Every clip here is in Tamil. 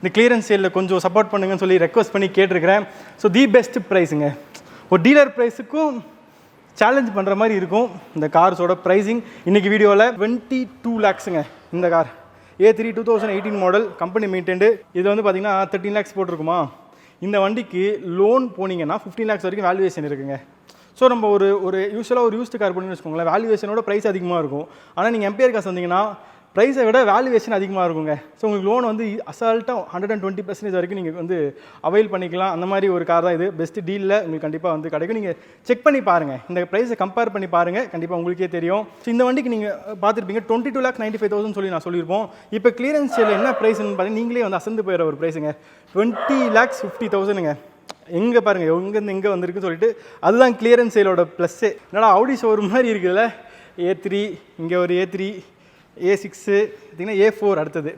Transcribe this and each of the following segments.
இந்த கிளியரன்ஸ் சேலில் கொஞ்சம் சப்போர்ட் பண்ணுங்கன்னு சொல்லி ரெக்வஸ்ட் பண்ணி கேட்டிருக்கிறேன். ஸோ தி பெஸ்ட் ப்ரைஸுங்க, ஒரு டீலர் ப்ரைஸுக்கும் சேலஞ்ச் பண்ணுற மாதிரி இருக்கும் இந்த கார்ஸோட ப்ரைஸிங். இன்றைக்கி வீடியோவில் 22 lakhsங்க இந்த கார் A3 2018 மாடல், கம்பெனி மெயின்டெண்டு. இதில் வந்து பார்த்தீங்கன்னா 13 lakhs போட்டிருக்குமா. இந்த வண்டிக்கு லோன் போனீங்கன்னா 15 lakhs வரைக்கும் வேல்யூவேஷன் இருக்குங்க. ஸோ நம்ம ஒரு யூஸ்வலாக ஒரு யூஸ்டு கார் போனீங்கன்னு வச்சுக்கோங்களேன், வேல்யூவேஷனோட ப்ரைஸ் அதிகமாக இருக்கும். ஆனால் நீங்கள் எம்பையர் காசு வந்தீங்கன்னா ப்ரைஸை விட வேல்யூவேஷன் அதிகமாக இருக்குங்க. ஸோ உங்களுக்கு லோன் வந்து அசால்ட்டாக 120% வரைக்கும் நீங்கள் வந்து அவைல் பண்ணிக்கலாம். அந்த மாதிரி ஒரு கார் தான் இது. பெஸ்ட் டீலில் உங்களுக்கு கண்டிப்பாக வந்து கிடைக்கும். நீங்கள் செக் பண்ணி பாருங்கள், இந்த ப்ரைஸை கம்பேர் பண்ணி பாருங்கள், கண்டிப்பாக உங்களுக்கே தெரியும். ஸோ இந்த வண்டிக்கு நீங்கள் பார்த்துருப்பீங்க 22,95,000 சொல்லி நான் சொல்லியிருப்போம். இப்போ கிளியரன்ஸ் சேல் என்ன ப்ரைஸ்ன்னு பார்த்தீங்கன்னா நீங்களே வந்து அசந்து போயிடுற ஒரு ப்ரைஸுங்க, 20,50,000ங்க. எங்கே பாருங்கள் எங்கேருந்து எங்கே வந்திருக்குன்னு சொல்லிட்டு அதுதான் கிளியரன்ஸ் சேலோட ப்ளஸ்ஸே. என்னடா ஆடி ஷோரூம் மாதிரி இருக்குதுல்ல. A3, இங்கே ஒரு A3, A6, பார்த்திங்கன்னா A4 அடுத்தது.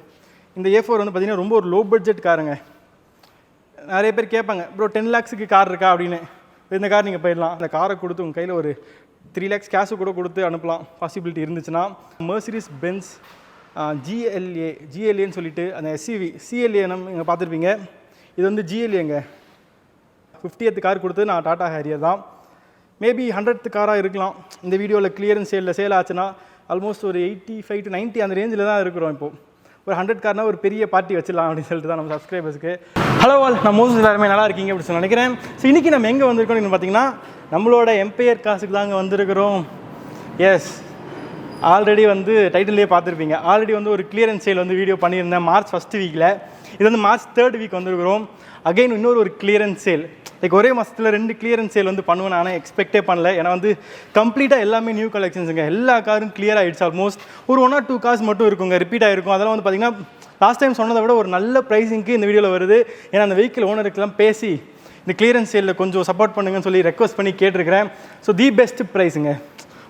இந்த A4 வந்து பார்த்திங்கன்னா ரொம்ப ஒரு லோ பட்ஜெட் காருங்க. நிறைய பேர் கேட்பாங்க, ப்ரோ 10 lakhsக்கு கார் இருக்கா அப்படின்னு. இந்த கார் நீங்கள் போயிடலாம். அந்த காரை கொடுத்து உங்கள் கையில் ஒரு 3 lakhs கேஷு கூட கொடுத்து அனுப்பலாம், பாசிபிலிட்டி இருந்துச்சுன்னா. மெர்சிடிஸ் பென்ஸ் GLAன்னு சொல்லிட்டு அந்த SUV CLA நீங்கள் பார்த்துருப்பீங்க. இது வந்து GLAங்க. 50th கார் கொடுத்து நான் டாடா ஹேரியர் தான். மேபி 100th காராக இருக்கலாம். இந்த வீடியோவில் கிளியரன்ஸ் சேல் ஆச்சுன்னா ஆல்மோஸ்ட் ஒரு 85 to 90 அந்த ரேஞ்சில் தான் இருக்கிறோம். இப்போது ஒரு 100 கார்னால் ஒரு பெரிய பார்ட்டி வச்சிடலாம் அப்படின்னு சொல்லிட்டு தான் நம்ம சப்ஸ்கிரைபர்ஸ்க்கு. ஹலோ ஆல், நான் மோசஸ் எல்லாருமே நல்லா இருக்கீங்க அப்படின்னு சொல்லி நினைக்கிறேன். ஸோ இன்றைக்கி நம்ம எங்கே வந்திருக்கோம்னு பார்த்தீங்கன்னா நம்மளோட எம்பையர் காசுக்கு தாங்க வந்திருக்கிறோம். எஸ், ஆல்ரெடி வந்து டைட்டிலே பார்த்துருப்பீங்க. ஆல்ரெடி வந்து ஒரு கிளியரன்ஸ் சேல் வந்து வீடியோ பண்ணியிருந்தேன் March 1st வீக்கில். இது வந்து March 3rd வீக் வந்திருக்கிறோம். அகைன் இன்னொரு ஒரு கிளியரன்ஸ் சேல். லைக் ஒரே மாதத்தில் 2 கிளியரன்ஸ் சேல் வந்து பண்ணுவேன். ஆனால் எக்ஸ்பெக்டே பண்ணல. ஏன்னா வந்து கம்ப்ளீட்டாக எல்லாமே நியூ கலெக்ஷன்ஸுங்க. எல்லா காரும் கிளியர் ஆகிடுச்சு. ஆல்மோஸ்ட் ஒரு 1 or 2 கார்ஸ் மட்டும் இருக்குங்க ரிப்பீட் ஆகிருக்கும். அதெல்லாம் வந்து பார்த்திங்கன்னா லாஸ்ட் டைம் சொன்னதை விட ஒரு நல்ல ப்ரைஸிங்க்கு இந்த வீடியோவில் வருது. ஏன்னா அந்த வெஹிக்கிள் ஓனருக்கெல்லாம் பேசி இந்த கிளியரன்ஸ் சேலில் கொஞ்சம் சப்போர்ட் பண்ணுங்கன்னு சொல்லி ரெக்வஸ்ட் பண்ணி கேட்டிருக்கிறேன். ஸோ தி பெஸ்ட் ப்ரைஸுங்க,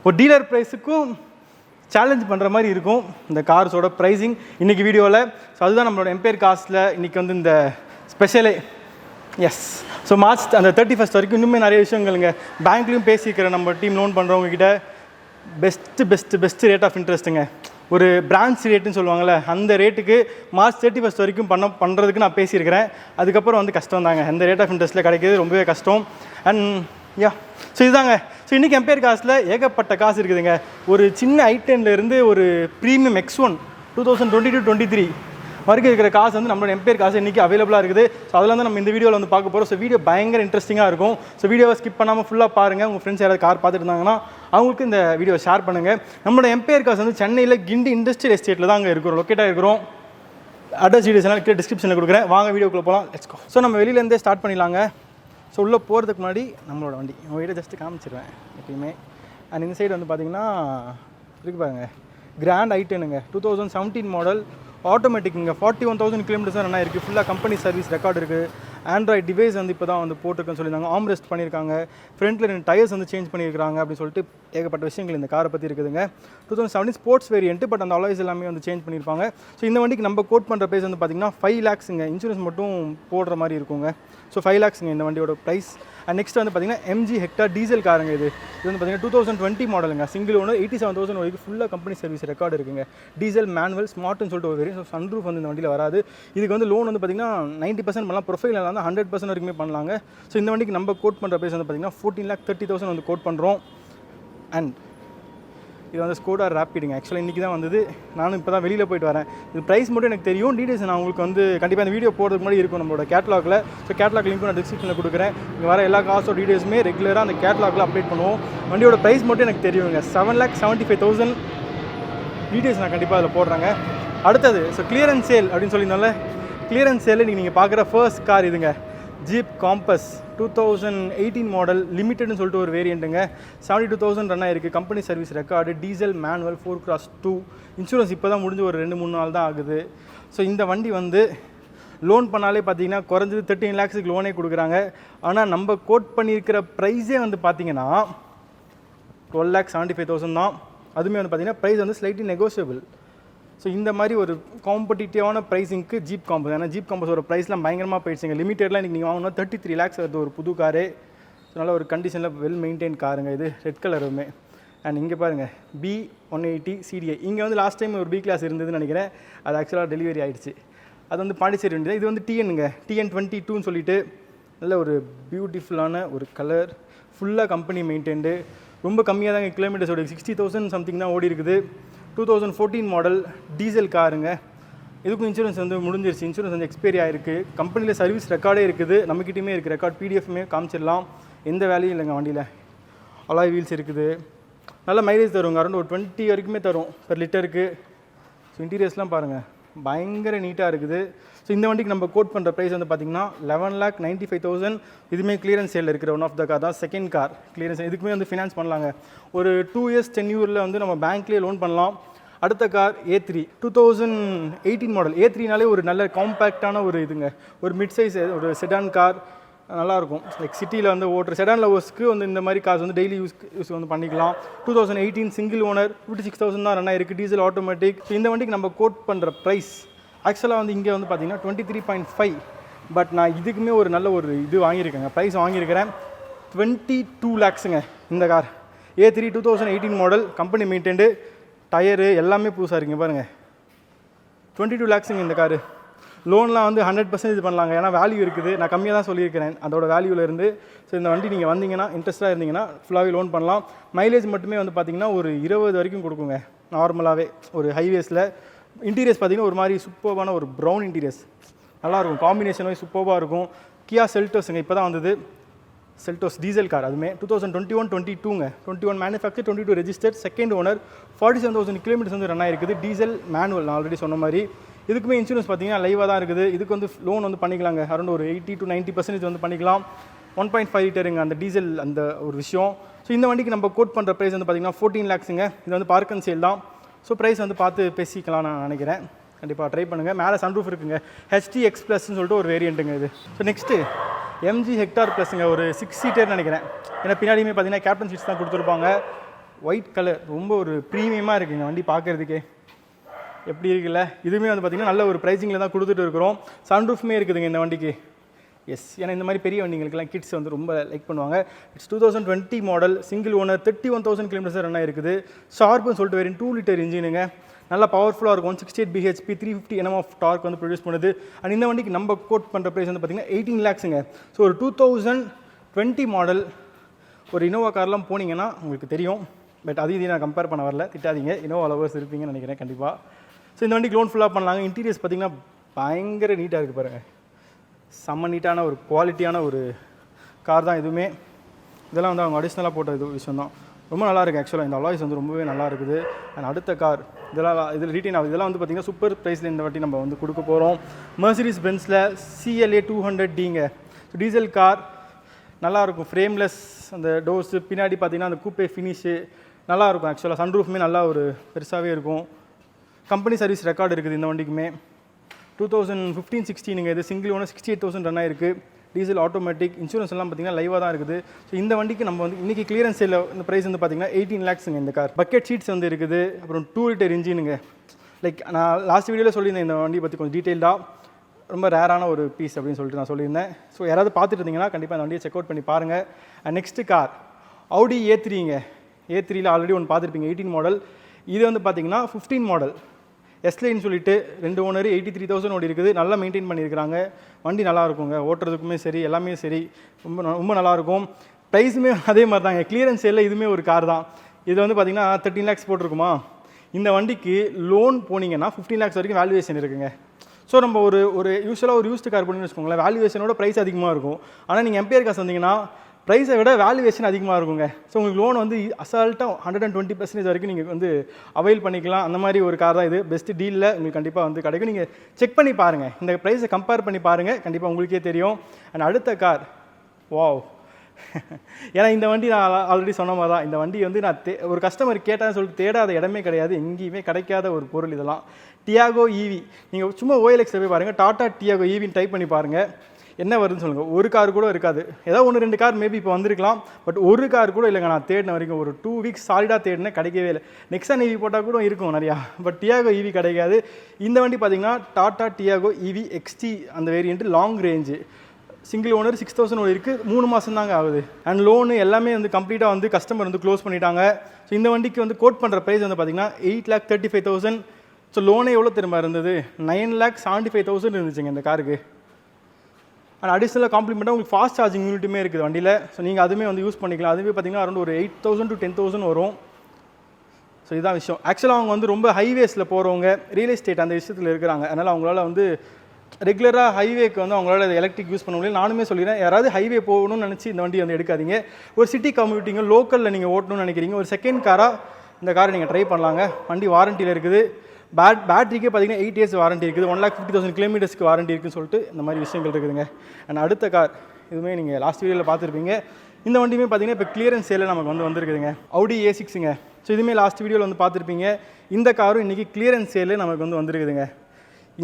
ஒரு டீலர் ப்ரைஸுக்கும் சேலஞ்ச் பண்ணுற மாதிரி இருக்கும் இந்த கார்ஸோட ப்ரைஸிங் இன்றைக்கி வீடியோவில். ஸோ அதுதான் நம்மளோட எம்பையர் காஸ்ட்டில் இன்றைக்கி வந்து இந்த ஸ்பெஷலே. எஸ், ஸோ March அந்த 31st வரைக்கும் இன்னுமே நிறைய விஷயங்களுங்க. பேங்க்லேயும் பேசிக்கிறேன், நம்ம டீம் லோன் பண்ணுறவங்ககிட்ட பெஸ்ட்டு ரேட் ஆஃப் இன்ட்ரெஸ்ட்டுங்க. ஒரு பிரான்ச் ரேட்டுன்னு சொல்லுவாங்கள்ல, அந்த ரேட்டுக்கு March 31st வரைக்கும் பண்ணுறதுக்கு நான் பேசியிருக்கிறேன். அதுக்கப்புறம் வந்து கஷ்டம் தாங்க, அந்த ரேட் ஆஃப் இன்ட்ரெஸ்ட்டில் கிடைக்கிறது ரொம்பவே கஷ்டம். அண்ட் ஸோ இதுதாங்க. ஸோ இன்றைக்கி எம்பையர் காசில் ஏகப்பட்ட காசு இருக்குதுங்க. ஒரு சின்ன I10லேருந்து ஒரு ப்ரீமியம் X1 2022-23 வரைக்கும் இருக்கிற காசு வந்து நம்மளோட எம்பையர் காசு இன்றைக்கி அவைலபிளாக இருக்குது. ஸோ அதில் வந்து நம்ம இந்த வீடியோவில் வந்து பார்க்க போகிறோம். ஸோ வீடியோ பயங்கர இன்ட்ரெஸ்டிங்காக இருக்கும். ஸோ வீடியோவை ஸ்கிப் பண்ணாமல் ஃபுல்லாக பாருங்கள். உங்கள் ஃப்ரெண்ட்ஸ் யாராவது கார் பார்த்துட்டு இருந்தாங்கன்னா அவங்களுக்கு இந்த வீடியோ ஷேர் பண்ணுங்கள். நம்மளோட எம்பையர் காசு வந்து சென்னையில் கிண்டி இண்டஸ்ட்ரியல் எஸ்டேட்டில் தான் அங்கே இருக்கிறோம், லொக்கேட்டாக இருக்கிறோம். அட்ரஸ் டீடைல்ஸ் எல்லாம் கீழே டிஸ்கிரிப்ஷனில் கொடுக்குறேன். வாங்க வீடியோக்குள்ளே போகலாம், லெட்ஸ் கோ. ஸோ நம்ம வெளியிலேருந்தே ஸ்டார்ட் பண்ணிடலாங்க. ஸோ உள்ளே போகிறதுக்கு முன்னாடி நம்மளோட வண்டி உங்கள் வீட்டை ஜஸ்ட்டு காமிச்சிடுவேன் எப்பயுமே. அண்ட் இந்த சைடு வந்து பார்த்திங்கன்னா இருக்கு பாருங்கள், கிராண்ட் I10ங்க, 2017 மாடல், ஆட்டோமேட்டிக்குங்க. 41,000 kilometers தான் என்ன இருக்குது. ஃபுல்லாக கம்பெனி சர்வீஸ் ரெக்கார்டு இருக்குது. ஆண்ட்ராய்ட் டிவைஸ் வந்து இப்போ தான் வந்து போட்டிருக்குன்னு சொல்லியிருந்தாங்க. ஆம்ரெஸ்ட் பண்ணியிருக்காங்க. ஃப்ரண்ட்டில் 2 டயர்ஸ் வந்து சேஞ்ச் பண்ணியிருக்காங்க அப்படின்னு சொல்லிட்டு ஏகப்பட்ட விஷயங்கள் இந்த காரை பற்றி இருக்குதுங்க. 2017 ஸ்போர்ட்ஸ் வேரியன்ட்டு, பட் அந்த அலாய்ஸ் எல்லாமே வந்து சேஞ்ச் பண்ணியிருப்பாங்க. ஸோ இந்த வண்டிக்கு நம்ம கோட் பண்ணுற ப்ரைஸ் வந்து பார்த்திங்கன்னா 5 lakhsங்க. இன்சூரன்ஸ் மட்டும் போடுற மாதிரி இருக்குங்க. ஸோ 5 lakhsங்க இந்த வண்டியோட ப்ரைஸ். அண்ட் நெக்ஸ்ட் வந்து பார்த்திங்கன்னா MG ஹெக்டார் டீசல் காருங்க. இது வந்து பார்த்திங்கன்னா 2020 மாடலுங்க. சிங்கிள் ஓனர், 87,000 வரைக்கும் ஃபுல்லாக கம்பெனி சர்வீஸ் ரெக்கார்டு இருக்குங்க. டீசல் மேனுவல் ஸ்மார்ட்னு சொல்லிட்டு ஒரு வேரியன்ட். ஸோ சன்ரூஃப் வந்து இந்த வண்டியில் வராது. இதுக்கு வந்து லோன் வந்து பார்த்திங்கன்னா 90% பண்ணலாம், ப்ரொஃபைல் வந்து 100% வரைக்குமே பண்ணலாங்க. ஸோ இந்த வண்டிக்கு நம்ம கோட் பண்ணுற ப்ரைஸ் வந்து பார்த்திங்கன்னா 14,30,000 வந்து கோட் பண்ணுறோம். அண்ட் இது வந்து ஸ்கோடா ரேப்பிடுங்க. ஆக்சுவலாக இன்றைக்கி தான் வந்தது. நானும் இப்போ தான் வெளியில் போயிட்டு வரேன். இது ப்ரைஸ் மட்டும் எனக்கு தெரியும். டீடைல்ஸ் நான் உங்களுக்கு வந்து கண்டிப்பாக இந்த வீடியோ போடுறதுக்கு முன்னாடி இருக்கும் நம்மளோட கேட்லாகில். ஸோ கேட்லாக் லிங்க்கும் நான் டிஸ்கிரிப்ஷனில் கொடுக்குறேன். இங்கே வர எல்லா காசோட டீடைல்ஸுமே ரெகுலராக அந்த கேட்லாகில் அப்டேட் பண்ணுவோம். வண்டியோட ப்ரைஸ் மட்டும் எனக்கு தெரியுங்க, 7,75,000. டீடைல்ஸ் நான் கண்டிப்பாக அதில் போடுறாங்க. அடுத்தது ஸோ கிளியரன்ஸ் சேல் அப்படின்னு சொல்லியிருந்தால, கிளியரன்ஸ் சேல் நீங்கள் பார்க்குற ஃபர்ஸ்ட் கார் இதுங்க, ஜீப் காம்பஸ் 2018 மாடல், லிமிட்டட்னு சொல்லிட்டு ஒரு வேரியண்ட்டுங்க. 72,000 ரன் ஆகிருக்கு. Company service record, diesel manual, 4x2. Insurance இப்போ தான் முடிஞ்சு ஒரு 2-3 நாள் தான் ஆகுது. ஸோ இந்த வண்டி வந்து லோன் பண்ணாலே பார்த்தீங்கன்னா குறைஞ்சது 13 lakhsக்கு லோனே கொடுக்குறாங்க. ஆனால் நம்ம கோட் பண்ணியிருக்கிற ப்ரைஸே வந்து பார்த்தீங்கன்னா 12,75,000 தான். அதுவுமே வந்து பார்த்தீங்கன்னா ப்ரைஸ் வந்து ஸ்லைட்லி நெகோஷியபிள். ஸோ இந்த மாதிரி ஒரு காம்படிட்டிவான ப்ரைஸிங்க்கு ஜீப் காம்பஸ், ஏன்னா ஜீப் காம்பஸோட ப்ரைஸ்லாம் பயங்கரமாக போயிடுச்சுங்க. லிமிட்டட்லாம் இன்றைக்கி நீங்கள் வாங்கினா 33 lakhs வருது ஒரு புது காரு. ஸோ நல்ல ஒரு கண்டிஷனில் வெல் மெயின்டைன் காருங்க. இது ரெட் கலருமே. அண்ட் இங்கே பாருங்கள், B180 CDI. இங்கே வந்து லாஸ்ட் டைம் ஒரு B கிளாஸ் இருந்ததுன்னு நினைக்கிறேன். அது ஆக்சுவலாக டெலிவரி ஆகிடுச்சு. அது வந்து பாண்டிச்சேரி வண்டி தான். இது வந்து டிஎன்னுங்க, TN22ன்னு சொல்லிட்டு நல்ல ஒரு பியூட்டிஃபுல்லான ஒரு கலர், ஃபுல்லாக கம்பெனி மெயின்டைன்டு, ரொம்ப கம்மியாக தாங்க கிலோமீட்டர்ஸ் ஓடி 60,000 சம்திங் தான் ஓடி இருக்குது. 2014 மாடல் டீசல் காருங்க. இதுக்கும் இன்சூரன்ஸ் வந்து முடிஞ்சிருச்சு, இன்சூரன்ஸ் வந்து எக்ஸ்பைரி ஆகிருக்கு. கம்பெனியில் சர்வீஸ் ரெக்கார்டே இருக்குது, நம்மக்கிட்டையுமே இருக்குது ரெக்கார்ட், பிடிஎஃப்மே காமிச்சிடலாம். எந்த வேலையும் இல்லைங்க வண்டியில். அலாய் வீல்ஸ் இருக்குது, நல்ல மைலேஜ் தருங்க, அரௌண்ட் ஒரு 20 வரைக்குமே தரும் பெர் லிட்டருக்கு. ஸோ இன்டீரியர்ஸ்லாம் பாருங்கள் பயங்கர நீட்டாக இருக்குது. ஸோ இந்த வண்டிக்கு நம்ம கோட் பண்ணுற ப்ரைஸ் வந்து பார்த்திங்கன்னா 11,95,000. இதுவுமே கிளியரன்ஸ் சேலில் இருக்கிற ஒன் ஆஃப் த கார் தான், செகண்ட் கார் கிளியரன்ஸ். இதுக்குமே வந்து ஃபினான்ஸ் பண்ணலாங்க, ஒரு 2 இயர்ஸ் டென்யூரில் வந்து நம்ம பேங்க்லேயே லோன் பண்ணலாம். அடுத்த கார் A3 2018 மாடல். A3நாலே ஒரு நல்ல காம்பேக்டான ஒரு இதுங்க, ஒரு மிட் சைஸ் ஒரு செடான் கார், நல்லாயிருக்கும். லைக் சிட்டியில் வந்து ஓட்டுற செடான் லவர்ஸ்க்கு வந்து இந்த மாதிரி கார்ஸ் வந்து டெய்லி யூஸ் வந்து பண்ணிக்கலாம். 2018 சிங்கிள் ஓனர், 56,000 தான் ரன் ஆயிருக்கு, டீசல் ஆட்டோமேட்டிக். ஸோ இந்த வண்டிக்கு நம்ம கோட் பண்ணுற ப்ரைஸ் ஆக்சுவலாக வந்து இங்கே வந்து பார்த்தீங்கன்னா 23.5. பட் நான் இதுக்குமே ஒரு நல்ல ஒரு இது வாங்கியிருக்கேங்க, ப்ரைஸ் வாங்கியிருக்கிறேன் 22 lakhsங்க. இந்த car A3 2018 model, company maintained, tyre எல்லாமே புதுசாக இருக்குங்க பாருங்கள். 22 lakhsங்க இந்த காரு. லோன்லாம் வந்து 100% இது பண்ணலாங்க, ஏன்னா வேல்யூ இருக்குது. நான் கம்மியாக தான் சொல்லியிருக்கிறேன் அதோட வேல்யூலேருந்து. ஸோ இந்த வண்டி நீங்கள் வந்தீங்கன்னா இன்ட்ரெஸ்ட்டாக இருந்தீங்கன்னா ஃபுல்லாகவே லோன் பண்ணலாம். மைலேஜ் மட்டுமே வந்து பார்த்திங்கன்னா ஒரு 20 வரைக்கும் கொடுக்குங்க நார்மலாகவே ஒரு ஹைவேஸில். இன்டீரியர்ஸ் பார்த்திங்கன்னா ஒரு மாதிரி சூப்பர்பான ஒரு ப்ரௌன் இன்டீரியர்ஸ், நல்லாயிருக்கும். காம்பினேஷன் வைஸ் சூப்பராக இருக்கும். கியா செல்டோஸுங்க இப்போ தான் வந்தது, செல்டோஸ் டீசல் கார். அதுவுமே 2021-22ங்க, 21 manufacture, 22 registered, second owner, 47,000 kilometres வந்து ரன் ஆகிருக்குது. டீசல் மேனுவல், நான் ஆல்ரெடி சொன்ன மாதிரி. இதுக்குமே இன்சூரன்ஸ் பார்த்தீங்கன்னா லைவாக தான் இருக்குது. இதுக்கு வந்து லோன் வந்து பண்ணிக்கலாங்க, அரௌண்ட் ஒரு 80 to 90% வந்து பண்ணிக்கலாம். 1.5 லிட்டருங்க அந்த டீசல், அந்த ஒரு விஷயம். ஸோ இந்த வண்டிக்கு நம்ம கோட் பண்ணுற ப்ரைஸ் வந்து பார்த்திங்கன்னா 14 lakhsங்க. இது வந்து பார்க் அண்ட் சேல் தான். ஸோ ப்ரைஸ் வந்து பார்த்து பேசிக்கலாம் நான் நினைக்கிறேன். கண்டிப்பாக ட்ரை பண்ணுங்கள். மேலே சன்ரூஃப் இருக்குங்க, HTX ப்ளஸ்ன்னு சொல்லிட்டு ஒரு வேரியண்ட்டுங்க இது. ஸோ நெக்ஸ்ட்டு MG ஹெக்டார் ப்ளஸ்ங்க, ஒரு 6 சீட்டர் நினைக்கிறேன். ஏன்னா பின்னாடியுமே பார்த்தீங்கன்னா கேப்டன் சீட்ஸ் தான் கொடுத்துருப்பாங்க. ஒயிட் கலர், ரொம்ப ஒரு ப்ரீமியமாக இருக்குங்க வண்டி பார்க்குறதுக்கே. எப்படி இருக்குல்ல, இதுவுமே வந்து பார்த்திங்கன்னா நல்ல ஒரு ப்ரைஸிங்கில் தான் கொடுத்துட்டு இருக்கிறோம். சன்ரூஃப்மே இருக்குதுங்க இந்த வண்டிக்கு. எஸ், ஏன்னா இந்த மாதிரி பெரிய வண்டிங்களுக்கெல்லாம் கிட்ஸ் வந்து ரொம்ப லைக் பண்ணுவாங்க. It's 2020 model, single owner, 31,000 kilometres run ஆகிருக்குது. ஷார்ப்னு சொல்லிட்டு வேறு 2 லிட்டர் இன்ஜினுங்க, நல்லா பவர்ஃபுல்லாக இருக்கும். 168 bhp, 350 Nm ஆஃப் டார்க் வந்து ப்ரொடியூஸ் பண்ணுது. அண்ட் இந்த வண்டிக்கு நம்ம கோட் பண்ணுற ப்ரைஸ் வந்து பார்த்திங்கன்னா 18 lakhsங்க. ஸோ ஒரு 2020 மாடல் ஒரு இனோவா கார்லாம் போனீங்கன்னா உங்களுக்கு தெரியும். பட் அதையும் நான் கம்பேர் பண்ண வரல, திட்டாதீங்க, இனோவா லவர்ஸ் இருப்பீங்கன்னு நினைக்கிறேன் கண்டிப்பாக. ஸோ இந்த வண்டிக்கு லோன் ஃபுல்லாக பண்ணலாங்க. இன்டீரியர்ஸ் பார்த்திங்கன்னா பயங்கர நீட்டாக இருக்குது பாருங்கள், செம்ம நீட்டான ஒரு குவாலிட்டியான ஒரு கார் தான் இதுவுமே. இதெல்லாம் வந்து அவங்க அடிஷ்னலாக போட்ட இது விஷயம் தான், ரொம்ப நல்லா இருக்குது. ஆக்சுவலாக இந்த அலாய்ஸ் வந்து ரொம்பவே நல்லா இருக்குது. அண்ட் அடுத்த கார் இதில் ரீட்டைன் ஆகுது. இதெல்லாம் வந்து பார்த்திங்கன்னா சூப்பர் ப்ரைஸில் இந்த வாட்டி நம்ம வந்து கொடுக்க போகிறோம். மெர்சிடிஸ் பென்ஸில் CLA 200Dங்க. ஸோ டீசல் கார், நல்லாயிருக்கும். ஃப்ரேம்லெஸ் அந்த டோர்ஸு, பின்னாடி பார்த்திங்கன்னா அந்த கூப்பே ஃபினிஷு நல்லாயிருக்கும். ஆக்சுவலாக சன்ரூஃப்மே நல்லா ஒரு பெருசாகவே இருக்கும். கம்பெனி சர்வீஸ் ரெக்கார்டு இருக்குது இந்த வண்டிக்குமே. 2015-16ங்க இது, சிங்கிள் ஓனர், 68,000 ரன் ஆயிருக்கு. டீசல் ஆட்டோமேட்டிக், இன்சூரன்ஸ் எல்லாம் பார்த்திங்கன்னா லைவாக தான் இருக்குது. ஸோ இந்த வண்டிக்கு நம்ம வந்து இன்றைக்கி கிளியரன்ஸ் சேலில் இந்த ப்ரைஸ் வந்து பார்த்திங்கன்னா 18 lakhsங்க இந்த கார். பக்கெட் சீட்ஸ் வந்து இருக்குது. அப்புறம் 2 லிட்டர் இன்ஜினுங்க. லைக் நான் லாஸ்ட் வீடியோவில் சொல்லியிருந்தேன் இந்த வண்டியை பற்றி கொஞ்சம் டீட்டெயில்டாக, ரொம்ப ரேரான ஒரு பீஸ் அப்படின்னு சொல்லிட்டு நான் சொல்லியிருந்தேன். ஸோ யாராவது பார்த்துட்டு இருந்தீங்கன்னா கண்டிப்பாக அந்த வண்டியை செக் அவுட் பண்ணி பாருங்கள். அண்ட் நெக்ஸ்ட்டு கார் Audi A3ங்க. A3யில் ஆல்ரெடி ஒன்று பார்த்துருப்பீங்க, 18 மாடல். இது வந்து பார்த்திங்கன்னா 15 மாடல், எஸ்லைன்னு சொல்லிட்டு 2 ஓனர், 83,000 ஓடி இருக்குது. நல்லா மெயின்டைன் பண்ணியிருக்கிறாங்க. வண்டி நல்லா இருக்குங்க, ஓட்டுறதுக்குமே சரி, எல்லாமே சரி, ரொம்ப நல்லாயிருக்கும். ப்ரைஸுமே அதே மாதிரி தாங்க, கிளியரன்ஸ் சேலில் இதுவுமே ஒரு கார் தான். இது வந்து பார்த்திங்கன்னா 13 lakhs போட்டிருக்குமா. இந்த வண்டிக்கு லோன் போனீங்கன்னா 15 lakhs வரைக்கும் வேல்யூவேஷன் இருக்குங்க. ஸோ நம்ம ஒரு யூஸ்வலாக ஒரு யூஸ்டு கார் போனீங்கன்னு வச்சுக்கோங்களேன், வேல்யூவேஷனோட ப்ரைஸ் அதிகமாக இருக்கும். ஆனால் நீங்கள் எம்பையர் காசு வந்தீங்கன்னா ப்ரைஸை விட வேல்யூவேஷன் அதிகமாக இருக்குங்க. ஸோ உங்களுக்கு லோன் வந்து அசால்ட்டாக 120% வரைக்கும் நீங்கள் வந்து அவைல் பண்ணிக்கலாம். அந்த மாதிரி ஒரு கார் தான் இது. பெஸ்ட்டு டீலில் உங்களுக்கு கண்டிப்பாக வந்து கிடைக்கும். நீங்கள் செக் பண்ணி பாருங்கள், இந்த ப்ரைஸை கம்பேர் பண்ணி பாருங்கள், கண்டிப்பாக உங்களுக்கே தெரியும். அண்ட் அடுத்த கார், வாவ், ஏன்னா இந்த வண்டி நான் ஆல்ரெடி சொன்ன மாதிரி தான். இந்த வண்டி வந்து நான் ஒரு கஸ்டமர் கேட்டான்னு சொல்லிட்டு தேடாத இடமே கிடையாது, எங்கேயுமே கிடைக்காத ஒரு பொருள் இதெல்லாம். Tiago EV. நீங்கள் சும்மா OLXல போய் பாருங்கள், டாடா டியாகோ EVன்னு டைப் பண்ணி பாருங்கள், என்ன வருதுன்னு சொல்லுங்கள். ஒரு கார் கூட இருக்காது, ஏதாவது 1-2 கார் மேபி இப்போ வந்திருக்கலாம், பட் ஒரு கார் கூட இல்லைங்க. நான் தேடின வரைக்கும் ஒரு 2 வீக்ஸ் சாலிடாக தேடினேன், கிடைக்கவே இல்லை. நெக்ஸான் EV போட்டால் கூட இருக்கும் நிறையா, பட் டியாகோ EV கிடைக்காது. இந்த வண்டி பார்த்தீங்கன்னா டாடா டியாகோ EV XT அந்த variant, long range, single owner, 6,000 ஓடி இருக்குது. 3 மாதம் தாங்க ஆகுது. அண்ட் லோனு எல்லாமே வந்து கம்ப்ளீட்டாக வந்து கஸ்டமர் வந்து க்ளோஸ் பண்ணிட்டாங்க. ஸோ இந்த வண்டிக்கு வந்து கோட் பண்ணுற ப்ரைஸ் வந்து பார்த்திங்கன்னா 8,35,000. ஸோ லோனே எவ்வளோ திரும்ப இருந்தது 9,75,000 இருந்துச்சுங்க இந்த காருக்கு. அண்ட் அடிஷ்னலாக காம்ப்ளிமெண்ட்டாக உங்களுக்கு ஃபாஸ்ட் சார்ஜிங் யூனிட்டுமே இருக்குது வண்டியில். ஸோ நீங்கள் அதுவுமே வந்து யூஸ் பண்ணிக்கலாம். அதுவே பார்த்தீங்கன்னா அரௌண்ட் ஒரு 8,000 to 10,000 வரும். ஸோ இதுதான் விஷயம். ஆக்சுவலாக அவங்க வந்து ரொம்ப ஹைவேஸில் போகிறவங்க ரியல் எஸ்டேட் அந்த விஷயத்தில் இருக்கிறாங்க. அதனால் அவங்களால வந்து ரெகுலராக ஹைவேக்கு வந்து அவங்களால எலக்ட்ரிக் யூஸ் பண்ண முடியல. நானுமே சொல்லிடுறேன், யாராவது ஹைவே போகணும்னு நினச்சி இந்த வண்டி வந்து எடுக்காதீங்க. ஒரு சிட்டி கம்யூட்டிங்க லோக்கலில் நீங்கள் ஓட்டணும்னு நினைக்கிறீங்க, ஒரு செகண்ட் காராக இந்த காரை நீங்கள் ட்ரை பண்ணலாங்க. வண்டி வாரண்டியில் இருக்குது. பேட்டரிக்கே பார்த்தீங்கன்னா 8 years வாரண்டி இருக்குது. 1,50,000 kilometersக்கு வாரண்டி இருக்குன்னு சொல்லிட்டு இந்த மாதிரி விஷயங்கள் இருக்குதுங்க. அண்ட் அடுத்த கார் இதுவுமே நீங்கள் லாஸ்ட் வீடியோவில் பார்த்துருப்பீங்க. இந்த வண்டியுமே பார்த்தீங்கன்னா இப்போ கிளியரன்ஸ் சேலில் நமக்கு வந்து வந்துருக்குதுங்க. Audi A6ங்க. ஸோ இதுவுமே லாஸ்ட் வீடியோவில் வந்து பார்த்துருப்பீங்க. இந்த காரும் இன்றைக்கி கிளியரன்ஸ் சேலில் நமக்கு வந்து வந்துருக்குதுங்க.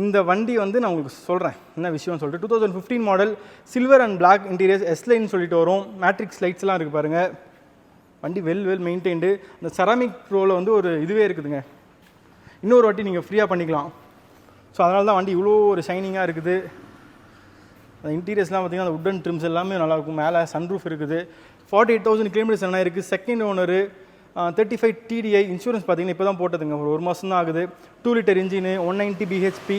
இந்த வண்டி வந்து நான் உங்களுக்கு சொல்கிறேன் என்ன விஷயம்னு சொல்லிட்டு 2015 model silver and black interiors S-லைன் சொல்லிட்டு வரும். மேட்ரிக்ஸ் லைட்ஸ்லாம் இருக்குது பாருங்கள். வண்டி வெல் மெயின்டைன்டு. அந்த செராமிக் ப்ரோவில் வந்து ஒரு இதுவே இருக்குதுங்க. இன்னொரு வாட்டி நீங்கள் ஃப்ரீயாக பண்ணிக்கலாம். ஸோ அதனால தான் வண்டி இவ்வளோ ஒரு ஷைனிங்காக இருக்குது. அந்த இன்டீரியர்ஸ்லாம் பார்த்திங்கன்னா அந்த உட்டன் ட்ரிம்ஸ் எல்லாமே நல்லாயிருக்கும். மேலே சன்ரூஃப் இருக்குது. 48,000 kilometers என்ன இருக்குது. செகண்ட் ஓனரு 35 TDI இன்சூரன்ஸ் பார்த்தீங்கன்னா இப்போ தான் போட்டதுங்க. ஒரு மாதம் தான் ஆகுது. 2 liter engine 190 bhp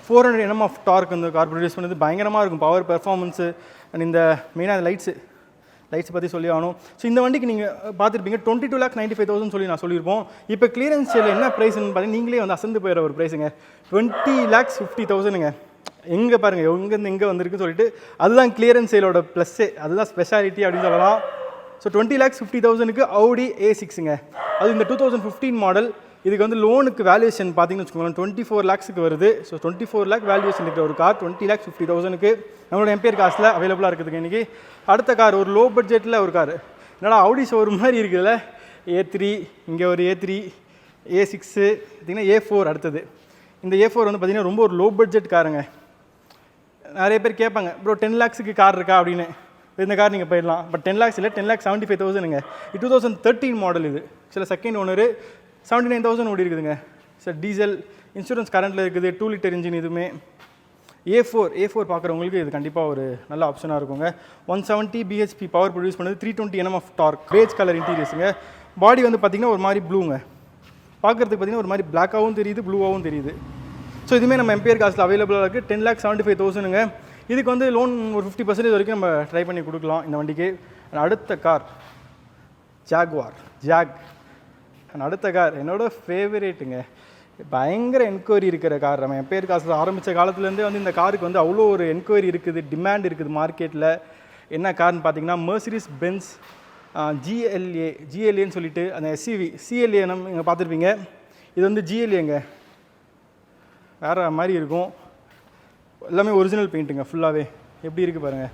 400 Nm of torque இந்த கார் ப்ரொடியூஸ் பண்ணுறது பயங்கரமாக இருக்கும். பவர் பெர்ஃபார்மன்ஸு அண்ட் இந்த மெயினாக லைட்ஸ் பற்றி சொல்லி ஆகணும். ஸோ இந்த வண்டிக்கு நீங்கள் பார்த்துருப்பீங்க 22,95,000 சொல்லி நான் சொல்லியிருப்போம். இப்போ கிளியரன்ஸ் சேலில் என்ன ப்ரைஸ்ன்னு பார்த்தீங்கன்னா நீங்களே வந்து அசந்து போயிடுற ஒரு ப்ரைஸுங்க. 20,50,000ங்க. எங்கே பாருங்கள் எங்கேருந்து எங்கே வந்திருக்குன்னு சொல்லிட்டு அதுதான் கிளியரன்ஸ் சேலோட ப்ளஸ்ஸே, அதுதான் ஸ்பெஷாலிட்டி அப்படின்னு சொல்லலாம். ஸோ 20,50,000க்கு Audi A6ங்க. அது இந்த 2015 மாடல். இதுக்கு வந்து லோனுக்கு வேல்யூஷன் பார்த்தீங்கன்னு வச்சுக்கோங்களேன் 24 lakhsக்கு வருது. ஸோ 24 lakh வேல்யூஷன் இருக்கிற ஒரு கார் 20,50,000க்கு நம்மளோட எம்பிஆர் காசில் அவைலபிளாக இருக்குதுங்க இன்றைக்கி. அடுத்த கார் ஒரு லோ பட்ஜெட்டில் ஒரு கார். என்னடா Audi ஷோரூம் மாதிரி இருக்குதுல்ல. A3, இங்கே ஒரு A3, A6 பார்த்திங்கன்னா A4 அடுத்தது. இந்த A4 வந்து பார்த்திங்கன்னா ரொம்ப ஒரு லோ பட்ஜெட் காருங்க. நிறைய பேர் கேட்பாங்க ப்ரோ 10 lakhsக்கு கார் இருக்கா அப்படின்னு. இந்த கார் நீங்கள் போயிடலாம். பட் 10 lakhs இல்லை 10,75,000ங்க. 2013 மாடல் இது. சில செகண்ட் ஓனரு 79,000 ஓடி இருக்குதுங்க. சார் டீசல் இன்சூரன்ஸ் கரண்ட்டில் இருக்குது. 2 liter இன்ஜின். இதுவுமே A4 பார்க்குறவங்களுக்கு இது கண்டிப்பாக ஒரு நல்ல ஆப்ஷனாக இருக்குங்க. 170 bhp பவர் ப்ரொடியூஸ் பண்ணுது. 320 Nm of torque. Beige colour இன்டீரியர்ஸுங்க. பாடி வந்து பார்த்திங்கன்னா ஒரு மாதிரி ப்ளூங்க. பார்க்குறதுக்கு பார்த்திங்கன்னா ஒரு மாதிரி பிளாக்காகவும் தெரியுது, ப்ளூவாகவும் தெரியுது. ஸோ இதுவுமே நம்ம எம்பிஆர் காசில் அவைலபிளாக இருக்குது. 10,75,000ங்க. இதுக்கு வந்து லோன் ஒரு 50% வரைக்கும் நம்ம ட்ரை பண்ணி கொடுக்கலாம் இந்த வண்டிக்கு. அடுத்த கார் ஜாக். அடுத்த கார் என்னோட ஃபேவரேட்டுங்க. பயங்கர என்கொயரி இருக்கிற கார். நம்ம எம்பிஆர் காசில் ஆரம்பித்த காலத்துலேருந்தே வந்து இந்த காருக்கு வந்து அவ்வளோ ஒரு என்கொயரி இருக்குது, டிமாண்ட் இருக்குது மார்க்கெட்டில். என்ன கார்னு பார்த்தீங்கன்னா Mercedes Benz GLAன்னு சொல்லிட்டு அந்த SUV CLA நீங்கள் பார்த்துருப்பீங்க. இது வந்து GLAங்க. வேறு மாதிரி இருக்கும். எல்லாமே ஒரிஜினல் பெயிண்ட்டுங்க ஃபுல்லாகவே. எப்படி இருக்குது பாருங்கள்.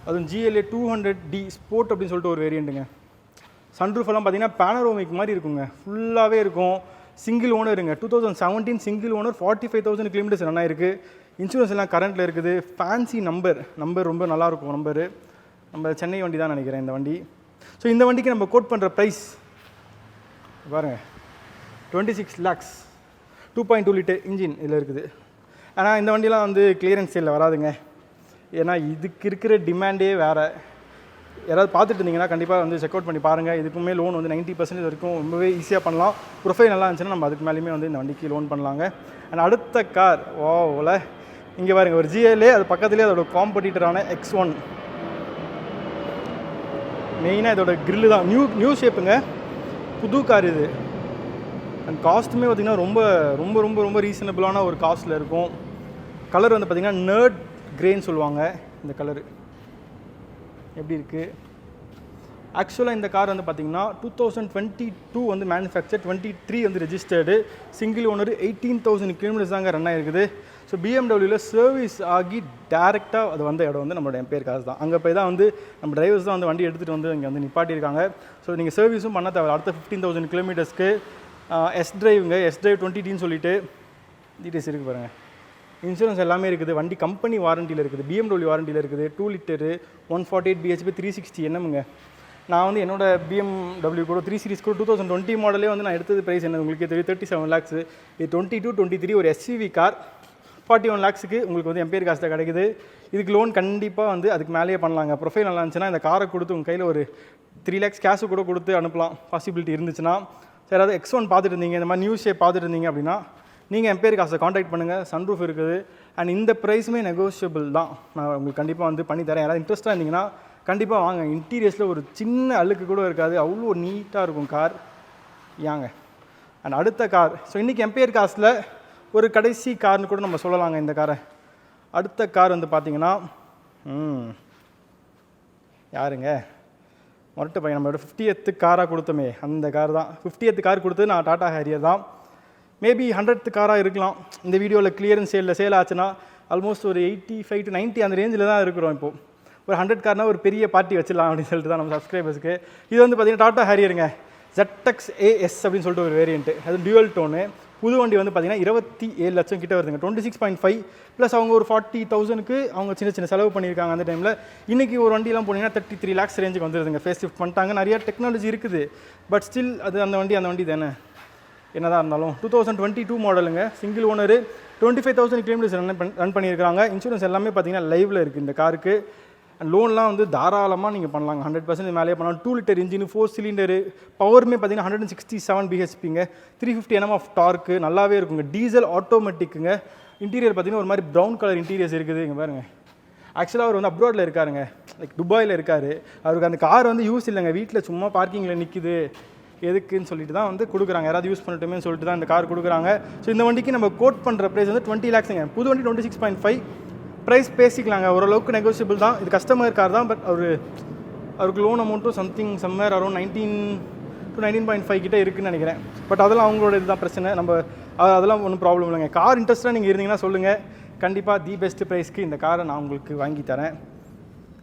அதுவும் GLA 200D ஸ்போர்ட் அப்படின்னு சொல்லிட்டு ஒரு வேரியண்ட்டுங்க. சன்ரூஃப் எல்லாம் பார்த்தீங்கன்னா பேனரோமிக் மாதிரி இருக்குங்க. ஃபுல்லாகவே இருக்கும். சிங்கிள் ஓனருங்க. 2017 சிங்கிள் ஓனர் 45,000 kilometers ரன் ஆயிருக்கு. இன்சூரன்ஸ் எல்லாம் கரண்ட்டில் இருக்குது. ஃபேன்சி நம்பர் ரொம்ப நல்லாயிருக்கும் நம்பரு. நம்ம சென்னை வண்டி தான் நினைக்கிறேன் இந்த வண்டி. ஸோ இந்த வண்டிக்கு நம்ம கோட் பண்ணுற ப்ரைஸ் பாருங்கள் 26 lakhs. 2.2 liter இன்ஜின் இதில் இருக்குது. ஆனால் இந்த வண்டியெலாம் வந்து கிளியரன்ஸ் சேலில் வராதுங்க. ஏன்னா இதுக்கு இருக்கிற டிமாண்டே வேறு. யாராவது பார்த்துட்டு இருந்தீங்கன்னா கண்டிப்பாக வந்து செக் அவுட் பண்ணி பாருங்கள். இதுக்குமே லோன் வந்து 90% வரைக்கும் ரொம்பவே ஈஸியாக பண்ணலாம். ப்ரொஃபைல் நல்லா இருந்துச்சுன்னா நம்ம அதுக்கு மேலேயுமே வந்து இந்த வண்டிக்கு லோன் பண்ணலாங்க. அண்ட் அடுத்த கார் ஓல இங்கே பாருங்கள் ஒரு GLA. அது பக்கத்துலேயே அதோட காம்படிட்டரான X1. மெயினாக இதோட கிரில்லு தான் நியூ ஷேப்புங்க. புது கார் இது. அண்ட் காஸ்ட்டுமே பார்த்திங்கன்னா ரொம்ப ரொம்ப ரொம்ப ரொம்ப ரீசனபிளான ஒரு காஸ்ட்டில் இருக்கும். கலர் வந்து பார்த்திங்கன்னா நர்ட் கிரேன்னு சொல்லுவாங்க. இந்த கலரு எப்படி இருக்குது. ஆக்சுவலாக இந்த கார் வந்து பார்த்திங்கன்னா 2022 வந்து மேனுஃபேக்சர், 23 வந்து ரெஜிஸ்டர்டு. சிங்கிள் ஓனர் 18,000 kilometers தாங்க ரன் ஆகிருக்குது. ஸோ BMWவில் சர்வீஸ் ஆகி டேரெக்டாக அது வந்த இடம் வந்து நம்மளோட எம்பிஆர் காசு தான். அங்கே போய் தான் வந்து நம்ம டிரைவர்ஸ் தான் வந்து வண்டி எடுத்துகிட்டு வந்து இங்கே வந்து நிப்பாட்டியிருக்காங்க. ஸோ நீங்கள் சர்வீஸும் பண்ண தேவை. அடுத்த 15,000 kilometersக்கு S-Driveங்க. S-Drive 20Dன்னு சொல்லிட்டு டீட்டெயில்ஸ் இருக்குது பாருங்கள். இன்சூரன்ஸ் எல்லாமே இருக்குது. வண்டி கம்பெனி வாரண்டியில் இருக்குது. BMW வாரண்டியில் இருக்குது. 2 liter 148 bhp 360 Nmங்க. நான் வந்து என்னோட BMW கூட 3 Series கூட 2020 மாடலே வந்து நான் எடுத்தது ப்ரைஸ் என்ன உங்களுக்கே தெரியும் 37 lakhs. இது 22-23 ஒரு SUV கார் 41 lakhsக்கு உங்களுக்கு வந்து எம்பிஆர் காசில் கிடைக்குது. இதுக்கு லோன் கண்டிப்பாக வந்து அதுக்கு மேலேயே பண்ணலாங்க. ப்ரொஃபைல் நல்லா இருந்துச்சுன்னா இந்த காரை கொடுத்து உங்கள் கையில் ஒரு 3 lakhs கேஷு கூட கொடுத்து அனுப்பலாம் பாசிபிலிட்டி இருந்துச்சுன்னா. சரி அது X1 பார்த்துட்டு இருந்தீங்க, இந்த மாதிரி நியூ ஷேப் பார்த்துட்டு இருந்தீங்க அப்படின்னா நீங்கள் எம்பையர் காசை காண்டாக்ட் பண்ணுங்கள். சன்ரூஃப் இருக்குது அண்ட் இந்த ப்ரைஸுமே நெகோஷியபிள் தான். நான் உங்களுக்கு கண்டிப்பாக வந்து பண்ணி தரேன். யாராவது இன்ட்ரெஸ்ட்டாக இருந்தீங்கன்னா கண்டிப்பாக வாங்க. இன்டீரியர்ஸில் ஒரு சின்ன அழுக்கு கூட இருக்காது, அவ்வளோ நீட்டாக இருக்கும் கார். ஏங்க அண்ட் அடுத்த கார், ஸோ இன்றைக்கி எம்பையர் காசில் ஒரு கடைசி கார்னு கூட நம்ம சொல்லலாங்க இந்த காரை. அடுத்த கார் வந்து பார்த்தீங்கன்னா யாருங்க, மொரட்டு பையன், நம்மளோட 50th காராக கொடுத்தோமே அந்த கார் தான். 50th கார் கொடுத்தது நான் டாடா ஹேரியர் தான். மேபி 100th காராக இருக்கலாம். இந்த வீடியோவில் கிளியரன்ஸ் சேல் ஆச்சுன்னா ஆல்மோஸ்ட் ஒரு 85 to 90 அந்த ரேஞ்சில் தான் இருக்கிறோம். இப்போது ஒரு 100 கார்னால் ஒரு பெரிய பார்ட்டி வச்சிடலாம் அப்படின்னு சொல்லிட்டு தான் நம்ம சப்ஸ்கிரைபர்ஸ்க்கு. இது வந்து பார்த்திங்கன்னா டாடா ஹேரியருங்க, ZX AS அப்படின்னு சொல்லிட்டு ஒரு வேரியண்ட்டு. அது டியூவல் டோனு. புது வண்டி வந்து பார்த்திங்கன்னா 27 லட்சம் கிட்ட வருதுங்க. 26.5 ப்ளஸ் அவங்க ஒரு 40,000க்கு அவங்க சின்ன சின்ன செலவு பண்ணியிருக்காங்க அந்த டைமில். இன்றைக்கி ஒரு வண்டியெலாம் போனீங்கன்னா 33 lakhs ரேஞ்சுக்கு வந்துடுதுங்க. ஃபேஸ் லிஃப்ட் பண்ணிட்டாங்க, நிறையா டெக்னாலஜி இருக்குது. பட் ஸ்டில் அது அந்த வண்டி தானே என்னதான் இருந்தாலும். 2022 மாடலுங்க, சிங்கிள் ஓனரு, 25,000 கிலோமீட்டர்ஸ் ரன் பண்ணியிருக்காங்க. இன்சூரன்ஸ் எல்லாமே பார்த்தீங்கன்னா லைவில் இருக்குது இந்த காருக்கு. லோன்லாம் வந்து தாராளமாக நீங்கள் பண்ணலாங்க, 100% மேலேயே பண்ணலாம். 2 liter இன்ஜின், 4 cylinder, பவருமே பார்த்தீங்கன்னா 167 bhpங்க, 350 Nm ஆஃப் டார்க்கு, நல்லாவே இருக்குங்க. டீசல் ஆட்டோமேட்டிக்குங்க. இன்டீரியர் பார்த்தீங்கன்னா ஒரு மாதிரி ப்ரௌன் கலர் இன்டீரியர்ஸ் இருக்குது. இங்கே பாருங்கள், ஆக்சுவலாக அவர் வந்து அப்ராடில் இருக்காருங்க, லைக் துபாயில் இருக்கார். அவருக்கு அந்த கார் வந்து யூஸ் இல்லைங்க, வீட்டில் சும்மா பார்க்கிங்கில் நிற்கிது, எதுக்குன்னு சொல்லிட்டு தான் வந்து கொடுக்குறாங்க. யாராவது யூஸ் பண்ணட்டுமே சொல்லிட்டு தான் இந்த கார் கொடுக்குறாங்க. ஸோ இந்த வண்டிக்கு நம்ம கோட் பண்ணுற ப்ரைஸ் வந்து 20 lakhsங்க. புது வண்டி 26.5. ப்ரைஸ் பேசிக்கலாங்க, ஓரளவுக்கு நெகோஷியபிள் தான். இது கஸ்டமர் கார் தான். பட் அவருக்கு லோன் அமௌண்ட்டும் சம்வேர் அரௌண்ட் 19 to 19.5 கிட்டே இருக்குதுன்னு நினைக்கிறேன். பட் அதெல்லாம் அவங்களோட இதுதான் பிரச்சனை. நம்ம அதெல்லாம் ஒன்றும் ப்ராப்ளம் இல்லைங்க. கார் இன்ட்ரெஸ்ட்டாக நீங்கள் இருந்தீங்கன்னா சொல்லுங்கள், கண்டிப்பாக தி பெஸ்ட் ப்ரைஸ்க்கு இந்த காரை நான் உங்களுக்கு வாங்கி தரேன்.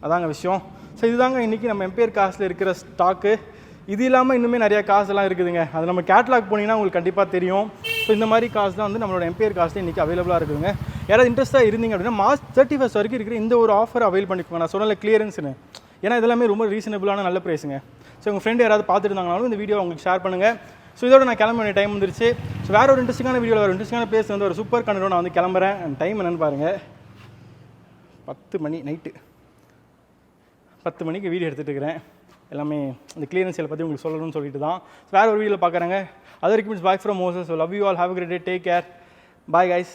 அதாங்க விஷயம். ஸோ இதுதாங்க இன்றைக்கி நம்ம எம்பையர் காசில் இருக்கிற ஸ்டாக்கு. இது இல்லாமல் இன்னுமே நிறையா காசெல்லாம் இருக்குதுங்க. அது நம்ம கேட்லாக் போனீங்கன்னா உங்களுக்கு கண்டிப்பாக தெரியும். ஸோ இந்த மாதிரி காசு தான் வந்து நம்மளோட எம்பையர் காசில் இன்றைக்கி அவைலபிளாக இருக்குதுங்க. யாராவது இன்ட்ரெஸ்ட்டாக இருந்தீங்க அப்படின்னா March 31 வரைக்கும் இருக்கிற இந்த ஒரு ஆஃபர் அவைல் பண்ணிக்கோங்க. நான் சொன்னல கிளியரன்ஸ்னு, ஏன்னா இதெல்லாமே ரொம்ப ரீசனபிளான நல்ல ப்ரைஸுங்க. ஸோ உங்கள் ஃப்ரெண்டு யாராவது பார்த்துட்டு இருந்தாங்கனாலும் இந்த வீடியோ உங்களுக்கு ஷேர் பண்ணுங்கள். ஸோ இதோட நான் கிளம்ப வேண்டிய டைம் வந்துருச்சு. ஸோ வேறு ஒரு இன்ட்ரெஸ்டிங்கான வீடியோவில் ஒரு இன்ட்ரெஸ்டிங்கான பிளேஸ் வந்து ஒரு சூப்பர் கண்டோட நான் வந்து கிளம்புறேன். அண்ட் டைம் என்னென்னு பாருங்கள், 10 மணி நைட்டு. 10 மணிக்கு வீடியோ எடுத்துகிட்டு இருக்கிறேன். எல்லாமே இந்த கிளியரன்ஸ் சேலை பற்றி உங்களுக்கு சொல்லணும்னு சொல்லிட்டு தான். வேறு ஒரு வீடியோவில் பார்க்குறாங்க. அது வரைக்கும் it's bye from Moses. So love you all, have a great day, take care, bye guys.